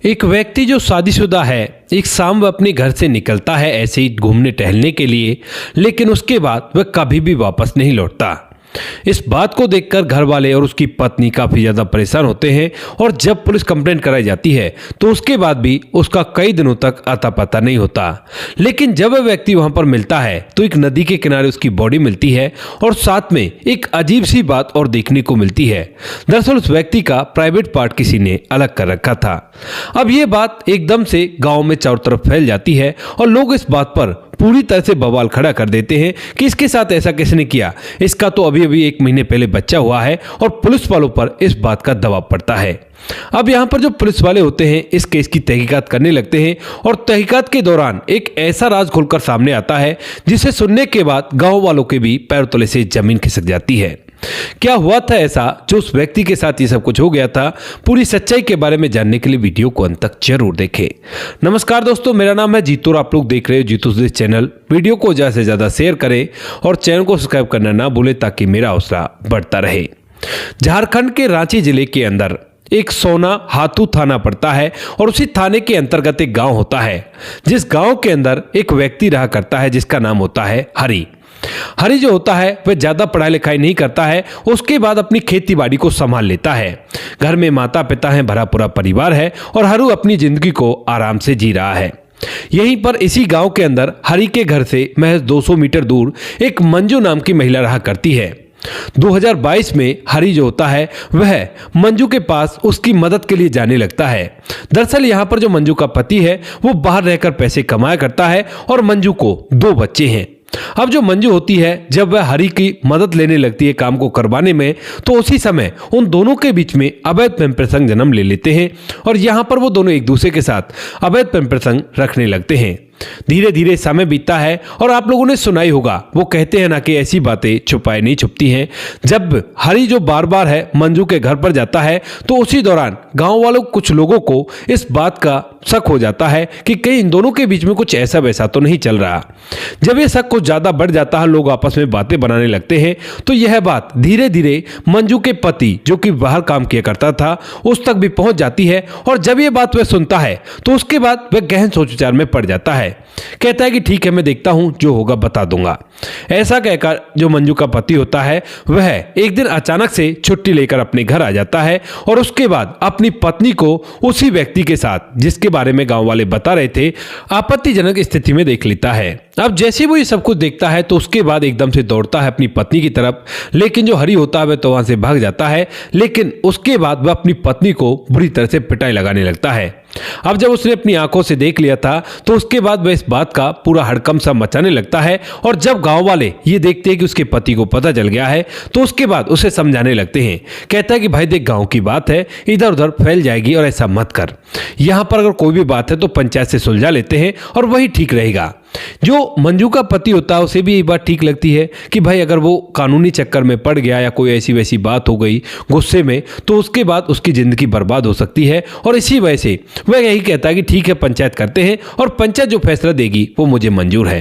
एक व्यक्ति जो शादीशुदा है एक शाम वह अपने घर से निकलता है ऐसे ही घूमने टहलने के लिए, लेकिन उसके बाद वह कभी भी वापस नहीं लौटता। इस बात को देखकर घर वाले और उसकी पत्नी काफ़ी ज़्यादा परेशान होते हैं और जब पुलिस कंप्लेंट कराई जाती है तो उसके बाद भी उसका कई दिनों तक अता पता नहीं होता। लेकिन जब वह व्यक्ति वहां पर मिलता है तो एक नदी के किनारे उसकी बॉडी मिलती है और साथ में एक अजीब सी बात और देखने को मिलती है। दरअसल उस व्यक्ति का प्राइवेट पार्ट किसी ने अलग कर रखा था। अब ये बात एकदम से गाँव में चारों तरफ फैल जाती है और लोग इस बात पर पूरी तरह से बवाल खड़ा कर देते हैं कि इसके साथ ऐसा किसने किया, इसका तो अभी अभी 1 महीने पहले बच्चा हुआ है और पुलिस वालों पर इस बात का दबाव पड़ता है। अब यहाँ पर जो पुलिस वाले होते हैं इस केस की तहकीकात करने लगते हैं और तहकीकात के दौरान एक ऐसा राज खुलकर सामने आता है जिसे सुनने के बाद गाँव वालों के भी पैर तले से जमीन खिसक जाती है। क्या हुआ था ऐसा जो उस व्यक्ति के साथ ये सब कुछ हो गया था, पूरी सच्चाई के बारे में जानने के लिए वीडियो को अंत तक जरूर देखें। नमस्कार दोस्तों, मेरा नाम है जीतू और आप लोग देख रहे हो जीतू दिस चैनल। वीडियो को ज़्यादा से ज़्यादा शेयर करें और चैनल को सब्सक्राइब करना ना भूलें ताकि मेरा हौसला बढ़ता रहे। झारखंड के रांची जिले के अंदर एक सोना हाथू थाना पड़ता है और उसी थाने के अंतर्गत एक गांव होता है जिस गांव के अंदर एक व्यक्ति रहा करता है जिसका नाम होता है हरी। हरी जो होता है वह ज्यादा पढ़ाई लिखाई नहीं करता है, उसके बाद अपनी खेती बाड़ी को संभाल लेता है। घर में माता पिता हैं, भरा पूरा परिवार है और हरू अपनी जिंदगी को आराम से जी रहा है। यहीं पर इसी गांव के अंदर हरी के घर से महज 200 मीटर दूर एक मंजू नाम की महिला रहा करती है। 2022 में हरी जो होता है वह मंजू के पास उसकी मदद के लिए जाने लगता है। दरअसल यहाँ पर जो मंजू का पति है वो बाहर रहकर पैसे कमाया करता है और मंजू को 2 बच्चे हैं। अब जो मंजू होती है जब वह हरी की मदद लेने लगती है काम को करवाने में तो उसी समय उन दोनों के बीच में अवैध प्रेम प्रसंग जन्म ले लेते हैं और यहाँ पर वो दोनों एक दूसरे के साथ अवैध प्रेम प्रसंग रखने लगते हैं। धीरे धीरे समय बीतता है और आप लोगों ने सुना ही होगा, वो कहते हैं ना कि ऐसी बातें छुपाई नहीं छुपती हैं। जब हरी जो बार बार है मंजू के घर पर जाता है तो उसी दौरान गांव वालों कुछ लोगों को इस बात का शक हो जाता है कि कहीं इन दोनों के बीच में कुछ ऐसा वैसा तो नहीं चल रहा। जब ये शक कुछ ज्यादा बढ़ जाता है, लोग आपस में बातें बनाने लगते हैं तो यह बात धीरे धीरे मंजू के पति जो कि बाहर काम किया करता था उस तक भी पहुंच जाती है और जब ये बात वह सुनता है तो उसके बाद वह गहन सोच विचार में पड़ जाता है। कहता है कि ठीक है, मैं देखता हूं, जो होगा बता दूंगा। ऐसा कहकर जो मंजू का पति होता है वह एक दिन अचानक से छुट्टी लेकर अपने घर आ जाता है और उसके बाद अपनी पत्नी को उसी व्यक्ति के साथ जिसके बारे में गांव वाले बता रहे थे आपत्तिजनक स्थिति में देख लेता है। अब जैसे वो ये सब कुछ देखता है तो उसके बाद एकदम से दौड़ता है अपनी पत्नी की तरफ, लेकिन जो हरी होता है वह तो वहां से भाग जाता है। लेकिन उसके बाद वह अपनी पत्नी को बुरी तरह से पिटाई लगाने लगता है। अब जब उसने अपनी आंखों से देख लिया था तो उसके बाद वह इस बात का पूरा हड़कंप सा मचाने लगता है और जब गांव वाले ये देखते हैं कि उसके पति को पता चल गया है तो उसके बाद उसे समझाने लगते हैं। कहता है कि भाई देख, गांव की बात है, इधर उधर फैल जाएगी और ऐसा मत कर। यहाँ पर अगर कोई भी बात है तो पंचायत से सुलझा लेते हैं और वही ठीक रहेगा। जो मंजू का पति होता है उसे भी ये बात ठीक लगती है कि भाई अगर वो कानूनी चक्कर में पड़ गया या कोई ऐसी वैसी बात हो गई गुस्से में तो उसके बाद उसकी जिंदगी बर्बाद हो सकती है और इसी वजह से वह यही कहता है कि ठीक है, पंचायत करते हैं और पंचायत जो फैसला देगी वो मुझे मंजूर है।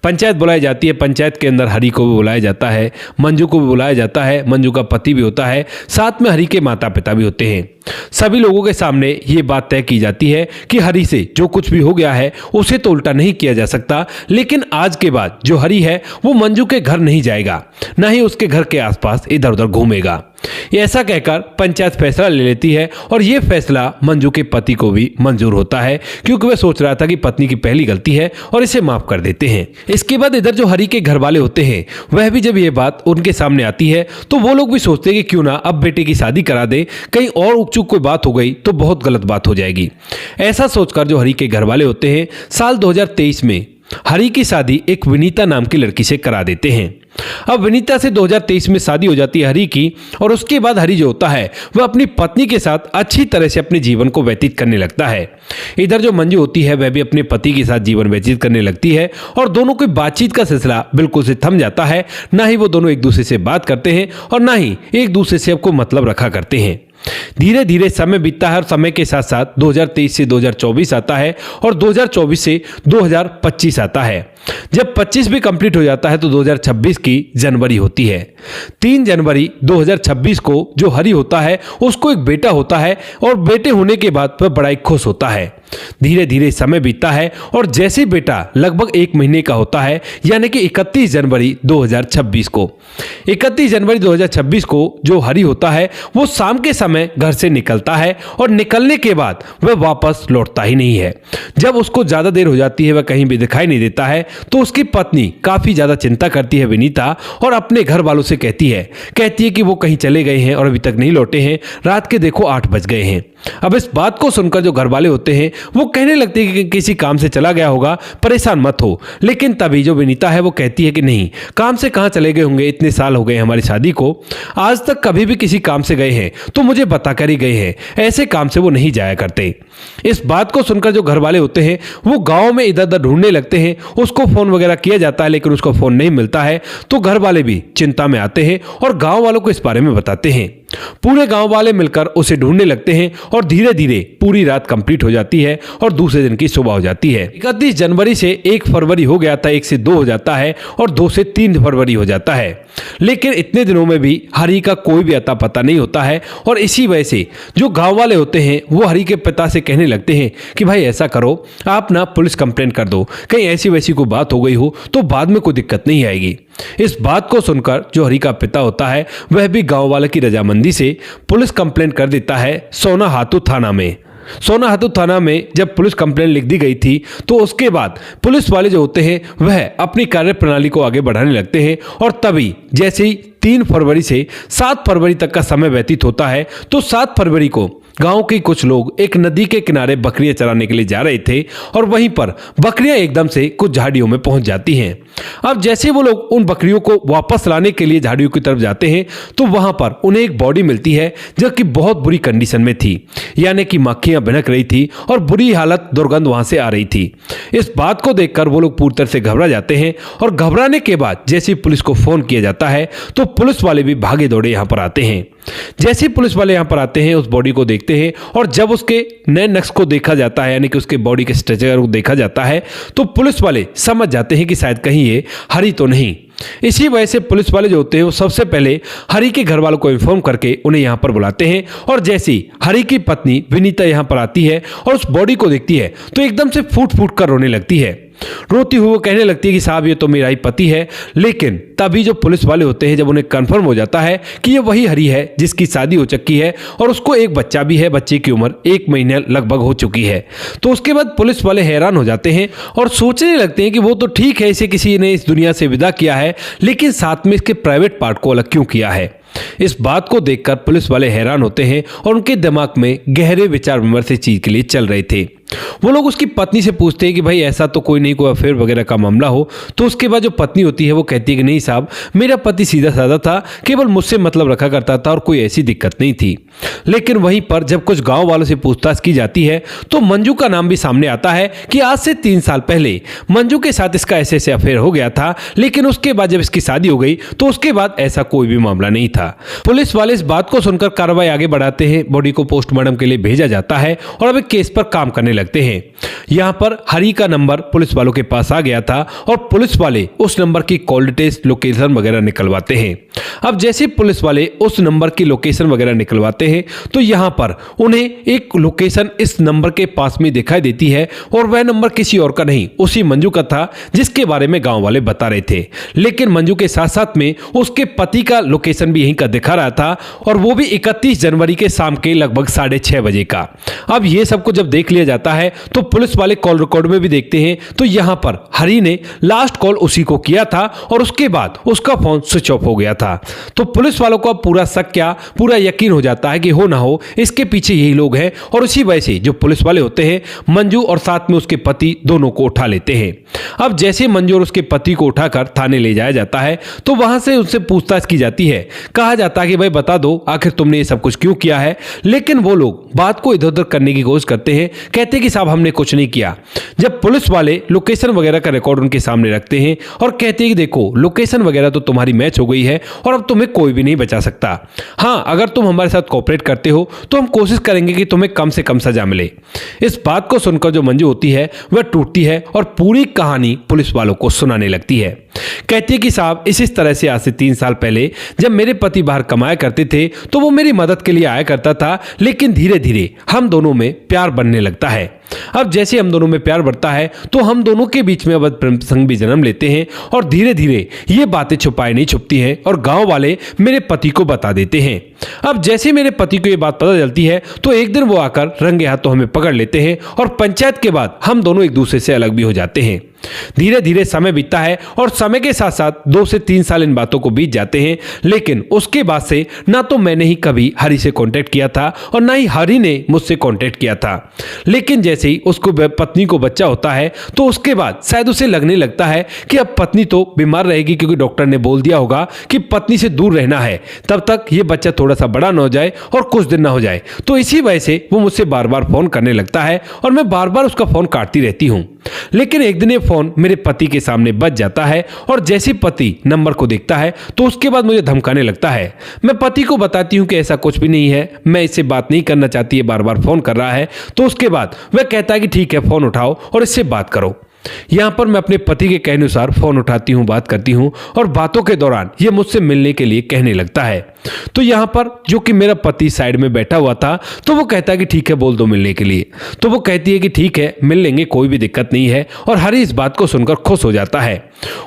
पंचायत बुलाई जाती है। पंचायत के अंदर हरी को भी बुलाया जाता है, मंजू को भी बुलाया जाता है, मंजू का पति भी होता है, साथ में हरी के माता पिता भी होते हैं। सभी लोगों के सामने ये बात तय की जाती है कि हरी से जो कुछ भी हो गया है उसे तो उल्टा नहीं किया जा सकता, लेकिन आज के बाद जो हरी है वो मंजू के घर नहीं जाएगा, ना ही उसके घर के आसपास इधर उधर घूमेगा। ऐसा कहकर पंचायत फैसला ले लेती है और यह फैसला मंजू के पति को भी मंजूर होता है क्योंकि वह सोच रहा था कि पत्नी की पहली गलती है और इसे माफ कर देते हैं। इसके बाद इधर जो हरी के घर वाले होते हैं वह भी जब यह बात उनके सामने आती है तो वो लोग भी सोचते हैं कि क्यों ना अब बेटे की शादी करा दे, कहीं और उकचुक कोई बात हो गई तो बहुत गलत बात हो जाएगी। ऐसा सोचकर जो हरी के घर वाले होते हैं साल 2023 में हरी की शादी एक विनीता नाम की लड़की से करा देते हैं। अब विनीता से 2023 में शादी हो जाती है हरी की और उसके बाद हरी जो होता है वह अपनी पत्नी के साथ अच्छी तरह से अपने जीवन को व्यतीत करने लगता है। इधर जो मंजू होती है वह भी अपने पति के साथ जीवन व्यतीत करने लगती है और दोनों की बातचीत का सिलसिला बिल्कुल से थम जाता है। ना ही वो दोनों एक दूसरे से बात करते हैं और ना ही एक दूसरे से अब कोई मतलब रखा करते हैं। धीरे धीरे समय बीतता है और समय के साथ साथ 2023 से 2024 आता है और 2024 से 2025 आता है। जब 25 भी कंप्लीट हो जाता है तो 2026 की जनवरी होती है। 3 जनवरी 2026 को जो हरि होता है उसको एक बेटा होता है और बेटे होने के बाद वह बड़ा ही खुश होता है। धीरे धीरे समय बीतता है और जैसे बेटा लगभग 1 महीने का होता है, यानी कि 31 जनवरी 2026 को 31 जनवरी 2026 को जो हरि होता है वो शाम के समय घर से निकलता है और निकलने के बाद वह वापस लौटता ही नहीं है। जब उसको ज्यादा देर हो जाती है, वह कहीं भी दिखाई नहीं देता है, तो उसकी पत्नी काफी ज्यादा चिंता करती है विनीता, और अपने घर वालों से कहती है कि वो कहीं चले गए हैं और अभी तक नहीं लौटे हैं, रात के देखो 8 बज गए हैं। अब इस बात को सुनकर जो घर वाले होते हैं वो कहने लगते हैं कि किसी काम से चला गया होगा, परेशान मत हो। लेकिन तभी जो विनीता है वो कहती है कि नहीं, काम से कहां चले गए होंगे, इतने साल हो गए हमारी शादी को, आज तक कभी भी किसी काम से गए हैं तो मुझे बताकर ही गए हैं, ऐसे काम से वो नहीं जाया करते। इस बात को सुनकर जो घर वाले होते हैं वो गांव में इधर उधर ढूंढने लगते हैं, उसको फोन वगैरह किया जाता है लेकिन उसको फोन नहीं मिलता है। तो घर वाले भी चिंता में आते हैं और गांव वालों को इस बारे में बताते हैं। पूरे गांव वाले मिलकर उसे ढूंढने लगते हैं और धीरे धीरे पूरी रात कंप्लीट हो जाती है और दूसरे दिन की सुबह हो जाती है। 31 जनवरी से 1 फरवरी हो गया था, 1 से 2 हो जाता है और 2 से 3 फरवरी हो जाता है। लेकिन इतने दिनों में भी हरि का कोई भी अता पता नहीं होता है और इसी वजह से जो गांव वाले होते हैं वो हरि के पिता से कहने लगते हैं कि भाई ऐसा करो, आप ना पुलिस कंप्लेंट कर दो, कहीं ऐसी वैसी कोई बात हो गई हो तो बाद में कोई दिक्कत नहीं आएगी। इस बात को सुनकर जो हरि का पिता होता है वह भी गांव वाले की रजामंदी से पुलिस कंप्लेंट कर देता है सोनाहातू थाना में। सोनाहातू थाना में जब पुलिस कंप्लेंट लिख दी गई थी तो उसके बाद पुलिस वाले जो होते हैं वह अपनी कार्य प्रणाली को आगे बढ़ाने लगते हैं और तभी जैसे ही 3 फरवरी से 7 फरवरी तक का समय व्यतीत होता है तो 7 फरवरी को गांव के कुछ लोग एक नदी के किनारे बकरियां चराने के लिए जा रहे थे और वहीं पर बकरियां एकदम से कुछ झाड़ियों में पहुंच जाती हैं। अब जैसे वो लोग उन बकरियों को वापस लाने के लिए झाड़ियों की तरफ जाते हैं तो वहां पर उन्हें एक बॉडी मिलती है जो कि बहुत बुरी कंडीशन में थी, यानी कि मक्खियां भिनक रही थी और बुरी हालत दुर्गंध वहां से आ रही थी। इस बात को देखकर वो लोग पूरी तरह से घबरा जाते हैं और घबराने के बाद जैसे पुलिस को फोन किया जाता है तो पुलिस वाले भी भागे दौड़े यहां पर आते हैं। जैसे पुलिस वाले यहां पर आते हैं उस बॉडी को देखते हैं और जब उसके नए नक्श को देखा जाता है, यानी कि उसके बॉडी के स्ट्रक्चर को देखा जाता है, तो पुलिस वाले समझ जाते हैं कि शायद कहीं ये हरि तो नहीं। इसी वजह से पुलिस वाले जो होते हैं वो सबसे पहले हरि के घर वालों को इन्फॉर्म करके उन्हें यहां पर बुलाते हैं और जैसे ही हरि की पत्नी विनीता यहां पर आती है और उस बॉडी को देखती है तो एकदम से फूट फूट कर रोने लगती है। रोती हुई वो कहने लगती है कि साहब ये तो मेरा ही पति है। लेकिन तभी जो पुलिस वाले होते हैं जब उन्हें कंफर्म हो जाता है कि ये वही हरि है जिसकी शादी हो चुकी है और उसको एक बच्चा भी है, बच्चे की उम्र 1 महीने लगभग हो चुकी है, तो उसके बाद पुलिस वाले हैरान हो जाते हैं और सोचने लगते हैं कि वो तो ठीक है, इसे किसी ने इस दुनिया से विदा किया है, लेकिन साथ में इसके प्राइवेट पार्ट को अलग क्यों किया है। इस बात को देखकर पुलिस वाले हैरान होते हैं और उनके दिमाग में गहरे विचार विमर्श इस चीज के लिए चल रहे थे। वो लोग उसकी पत्नी से पूछते हैं कि भाई ऐसा तो कोई नहीं, कोई अफेयर वगैरह का मामला हो। तो उसके बाद जो पत्नी होती है वो कहती है कि नहीं साहब, मेरा पति सीधा साधा था, केवल मुझसे मतलब रखा करता था और कोई ऐसी दिक्कत नहीं थी। लेकिन वहीं पर जब कुछ गांव वालों से पूछताछ की जाती है तो मंजू का नाम भी सामने आता है कि आज से 3 साल पहले मंजू के साथ इसका ऐसे अफेयर हो गया था, लेकिन उसके बाद जब इसकी शादी हो गई तो उसके बाद ऐसा कोई भी मामला नहीं था। पुलिस वाले इस बात को सुनकर कार्रवाई आगे बढ़ाते हैं, बॉडी को पोस्टमार्टम के लिए भेजा जाता है और अब एक केस पर काम करने लगते हैं। यहां पर हरि का नंबर पुलिस वालों के पास आ गया था और पुलिस वाले उस नंबर की कॉल डिटेल्स, लोकेशन वगैरह निकलवाते हैं। अब जैसे पुलिस वाले उस नंबर की लोकेशन वगैरह निकलवाते हैं तो यहां पर उन्हें एक लोकेशन इस नंबर के पास में दिखाई देती है और वह नंबर किसी और का नहीं, उसी मंजू का था जिसके बारे में गांव वाले बता रहे थे। लेकिन मंजू के साथ साथ में उसके पति का लोकेशन भी यहीं का दिखा रहा था और वो भी 31 जनवरी के शाम के लगभग 6:30 बजे का। अब ये सबको जब देख लिया जाता है तो पुलिस वाले कॉल रिकॉर्ड में भी देखते हैं तो यहां पर हरि ने लास्ट कॉल उसी को किया था और उसके बाद उसका फोन स्विच ऑफ हो गया था। तो पुलिस वालों को अब पूरा शक क्या, पूरा यकीन हो जाता है कि हो ना हो इसके पीछे यही लोग हैं और उसी वजह से जो पुलिस वाले होते हैं मंजू और साथ में उसके पति दोनों को उठा लेते हैं। अब जैसे मंजू और उसके पति को उठाकर थाने ले जाया जाता है तो वहां से उनसे पूछताछ की जाती है। कहा जाता है कि भाई बता दो आखिर तुमने ये सब कुछ क्यों किया है। लेकिन वो लोग बात को इधर उधर करने की कोशिश करते हैं, कहते कहते कि साहब हमने कुछ नहीं किया। जब पुलिस वाले लोकेशन वगैरह का रिकॉर्ड उनके सामने रखते हैं और कहते हैं कि देखो लोकेशन वगैरह तो तुम्हारी मैच हो गई है और अब तुम्हें कोई भी नहीं बचा सकता। हाँ, अगर तुम हमारे साथ कोऑपरेट करते हो तो हम कोशिश करेंगे कि तुम्हें कम से कम सजा मिले। इस बात को सुनकर जो मंजू होती है वह टूटती है और पूरी कहानी पुलिस वालों को सुनाने लगती है। कहती है कि साहब इस तरह से आज से 3 साल पहले जब मेरे पति बाहर कमाया करते थे तो वो मेरी मदद के लिए आया करता था, लेकिन धीरे धीरे हम दोनों में प्यार बनने लगता है। अब जैसे हम दोनों में प्यार बढ़ता है तो हम दोनों के बीच में अवध प्रेम संग भी जन्म लेते हैं और धीरे धीरे ये बातें छुपाई नहीं छुपती हैं और गांव वाले मेरे पति को बता देते हैं। अब जैसे मेरे पति को ये बात पता चलती है तो एक दिन वो आकर रंगे हाथों हमें पकड़ लेते हैं और पंचायत के बाद हम दोनों एक दूसरे से अलग भी हो जाते हैं। धीरे धीरे समय बीतता है और समय के साथ साथ 2 से 3 साल इन बातों को बीत जाते हैं, लेकिन उसके बाद से ना तो मैंने ही कभी हरी से कांटेक्ट किया था और ना ही हरी ने मुझसे कांटेक्ट किया था। लेकिन जैसे ही उसको पत्नी को बच्चा होता है तो उसके बाद शायद उसे लगने लगता है कि अब पत्नी तो बीमार रहेगी, क्योंकि डॉक्टर ने बोल दिया होगा कि पत्नी से दूर रहना है तब तक ये बच्चा थोड़ा सा बड़ा ना हो जाए और कुछ दिन ना हो जाए। तो इसी वजह से वो मुझसे बार बार फोन करने लगता है और मैं बार बार उसका फोन काटती रहती हूँ। लेकिन एक दिन ये फोन मेरे पति के सामने बज जाता है और जैसे पति नंबर को देखता है तो उसके बाद मुझे धमकाने लगता है। मैं पति को बताती हूँ कि ऐसा कुछ भी नहीं है, मैं इससे बात नहीं करना चाहती, है बार बार फोन कर रहा है। तो उसके बाद वह कहता है कि ठीक है फोन उठाओ और इससे बात करो। यहां पर मैं अपने पति के कहने अनुसार फोन उठाती हूं, बात करती हूं और बातों के दौरान यह मुझसे मिलने के लिए कहने लगता है। तो यहां पर जो कि मेरा पति साइड में बैठा हुआ था तो वो कहता है कि ठीक है बोल दो मिलने के लिए। तो वो कहती है कि ठीक है मिल लेंगे, कोई भी दिक्कत नहीं है, और हरी इस बात को सुनकर खुश हो जाता है।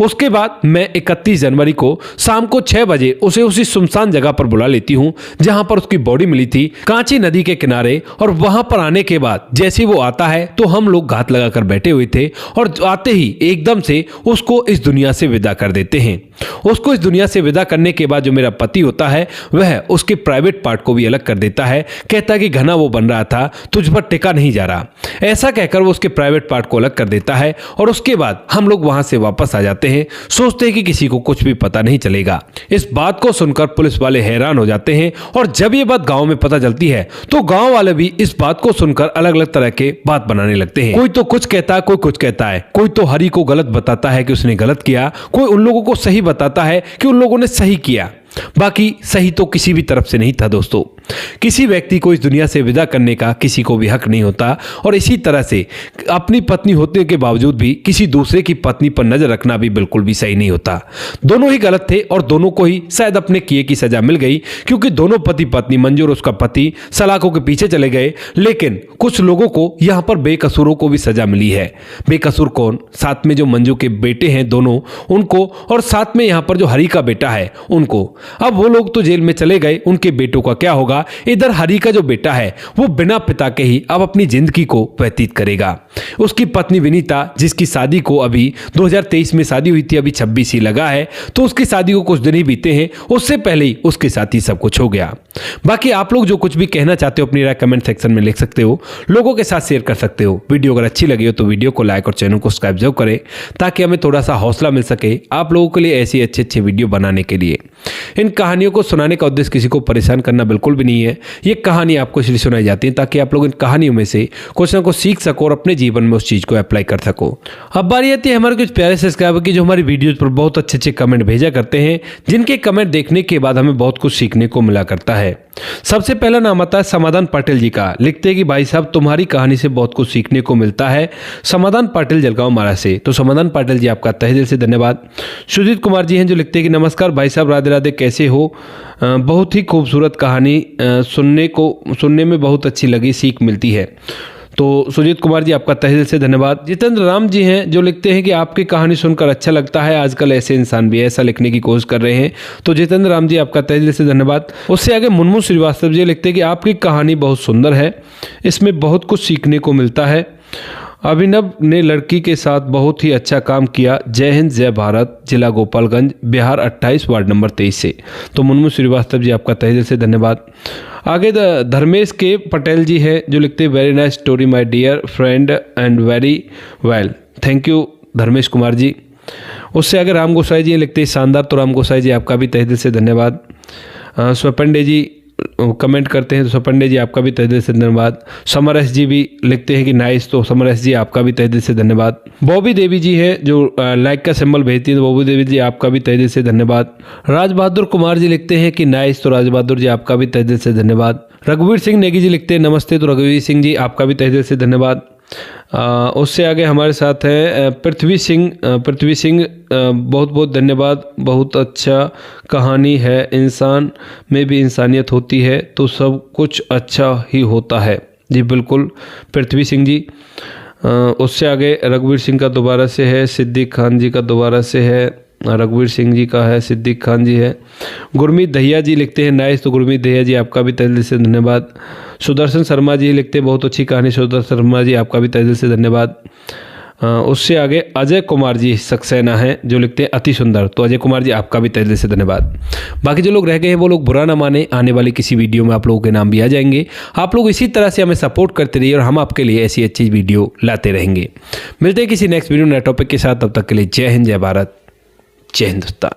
उसके बाद मैं 31 जनवरी को शाम को 6 बजे उसे उसी सुनसान जगह पर बुला लेती हूं जहां पर उसकी बॉडी मिली थी, कांची नदी के किनारे। और वहां पर आने के बाद जैसे वो आता है तो हम लोग घात लगाकर बैठे हुए थे और आते ही एकदम से उसको इस दुनिया से विदा कर देते हैं। उसको इस दुनिया से विदा करने के बाद जो मेरा पति होता है वह उसके प्राइवेट पार्ट को भी अलग कर देता है। कहता है कि घना वो बन रहा था, तुझ पर टिका नहीं जा रहा। ऐसा कहकर वो उसके प्राइवेट पार्ट को अलग कर देता है और उसके बाद हम लोग वहां से वापस आ जाते हैं। सोचते हैं कि किसी को कुछ भी पता नहीं चलेगा। इस बात को सुनकर पुलिस वाले हैरान हो जाते हैं और जब ये बात गांव में पता चलती है तो गांव वाले भी इस बात को सुनकर अलग अलग तरह के बात बनाने लगते हैं। कोई तो कुछ कहता है, कोई कुछ कहता है, कोई तो हरी को गलत बताता है कि उसने गलत किया, कोई उन लोगों को सही बताता है कि उन लोगों ने सही किया। बाकी सही तो किसी भी तरफ से नहीं था। दोस्तों, किसी व्यक्ति को इस दुनिया से विदा करने का किसी को भी हक नहीं होता और इसी तरह से अपनी पत्नी होने के बावजूद भी किसी दूसरे की पत्नी पर नजर रखना भी बिल्कुल भी सही नहीं होता। दोनों ही गलत थे और दोनों को ही शायद अपने किए की सजा मिल गई, क्योंकि दोनों पति पत्नी मंजू और उसका पति सलाखों के पीछे चले गए। लेकिन कुछ लोगों को यहां पर बेकसूरों को भी सजा मिली है। बेकसूर कौन? साथ में जो मंजू के बेटे हैं दोनों, उनको, और साथ में यहां पर जो हरी का बेटा है उनको। अब वो लोग तो जेल में चले गए, उनके बेटों का क्या होगा? इधर हरी का जो बेटा है वो बिना पिता के ही अब अपनी जिंदगी को व्यतीत करेगा। उसकी पत्नी विनीता, जिसकी शादी को अभी 2023 में शादी हुई थी, अभी 26 ही लगा है, तो उसकी शादी को कुछ दिन ही बीते हैं, उससे पहले ही उसके साथ ही सब कुछ हो गया। बाकी आप लोग जो कुछ भी कहना चाहते हो अपनी राय कमेंट सेक्शन में लिख सकते हो, लोगों के साथ शेयर कर सकते हो। वीडियो अगर अच्छी लगी हो तो वीडियो को लाइक और चैनल को सब्सक्राइब जरूर करें, ताकि हमें थोड़ा सा हौसला मिल सके आप लोगों के लिए ऐसी अच्छे वीडियो बनाने के लिए। इन कहानियों को सुनाने का उद्देश्य किसी को परेशान करना बिल्कुल भी नहीं है। ये कहानी आपको इसलिए सुनाई जाती है ताकि आप लोग इन कहानियों में से कुछ ना कुछ सीख सको और अपने जीवन में उस चीज को अप्लाई कर सको। अब बारी आती है हमारे कुछ प्यारे सब्सक्राइबर की, जो हमारी वीडियोज पर बहुत अच्छे कमेंट भेजा करते हैं, जिनके कमेंट देखने के बाद हमें बहुत कुछ सीखने को मिला करता है। सबसे पहला नाम आता है समाधान पाटिल जी का। लिखते हैं कि भाई साहब तुम्हारी कहानी से बहुत कुछ सीखने को मिलता है। समाधान पाटिल जलगांव महाराज से। तो समाधान पाटिल जी आपका तहे दिल से धन्यवाद। सुजीत कुमार जी हैं जो लिखते हैं कि नमस्कार भाई साहब, राधे राधे, कैसे हो? बहुत ही खूबसूरत कहानी, सुनने में बहुत अच्छी लगी, सीख मिलती है। तो सुजीत कुमार जी आपका तहे दिल से धन्यवाद। जितेंद्र राम जी हैं जो लिखते हैं कि आपकी कहानी सुनकर अच्छा लगता है, आजकल ऐसे इंसान भी ऐसा लिखने की कोशिश कर रहे हैं। तो जितेंद्र राम जी आपका तहे दिल से धन्यवाद। उससे आगे मुनमुन श्रीवास्तव जी लिखते हैं कि आपकी कहानी बहुत सुंदर है, इसमें बहुत कुछ सीखने को मिलता है। अभिनव ने लड़की के साथ बहुत ही अच्छा काम किया। जय हिंद जय भारत, जिला गोपालगंज, बिहार 28 वार्ड नंबर 23 से। तो मुनमुन श्रीवास्तव जी आपका तहे दिल से धन्यवाद। आगे धर्मेश के पटेल जी हैं जो लिखते हैं very nice story my dear friend and very well, thank you Dharmesh Kumar ji. उससे आगे राम गोसाई जी लिखते हैं शानदार। तो राम गोसाई जी आपका भी तहे दिल से धन्यवाद। स्वपंडे जी कमेंट करते हैं तो सपंडे जी आपका भी तहे दिल से धन्यवाद। समर एस जी भी लिखते हैं कि नाइस, तो समर एस जी आपका भी तहे दिल से धन्यवाद। बॉबी देवी जी है जो लाइक का सिंबल भेजती है, तो बॉबी देवी जी आपका भी तहे दिल से धन्यवाद। राज बहादुर कुमार जी लिखते हैं कि नाइस, तो राज बहादुर जी आपका भी तहे दिल से धन्यवाद। रघुवीर सिंह नेगी जी लिखते हैं नमस्ते, तो रघुवीर सिंह जी आपका भी तहे दिल से धन्यवाद। उससे आगे हमारे साथ है पृथ्वी सिंह। बहुत बहुत धन्यवाद। बहुत अच्छा कहानी है, इंसान में भी इंसानियत होती है तो सब कुछ अच्छा ही होता है। जी बिल्कुल पृथ्वी सिंह जी। उससे आगे रघुवीर सिंह का दोबारा से है, सिद्दीक खान जी का दोबारा से है, रघुवीर सिंह जी का है, सिद्दीक खान जी है। गुरमीत दहिया जी लिखते हैं नाइस, तो गुरमीत दहिया जी आपका भी तहे दिल से धन्यवाद। सुदर्शन शर्मा जी लिखते हैं बहुत अच्छी कहानी, सुदर्शन शर्मा जी आपका भी तहे दिल से धन्यवाद। उससे आगे अजय कुमार जी सक्सेना हैं जो लिखते हैं अति सुंदर, तो अजय कुमार जी आपका भी तहे दिल से धन्यवाद। बाकी जो लोग रह गए हैं वो लोग बुरा ना माने, आने वाली किसी वीडियो में आप लोगों के नाम भी आ जाएंगे। आप लोग इसी तरह से हमें सपोर्ट करते रहिए और हम आपके लिए ऐसी अच्छी वीडियो लाते रहेंगे। मिलते हैं किसी नेक्स्ट वीडियो नए टॉपिक के साथ, तब तक के लिए जय हिंद, जय भारत, जय हिंदुस्तान।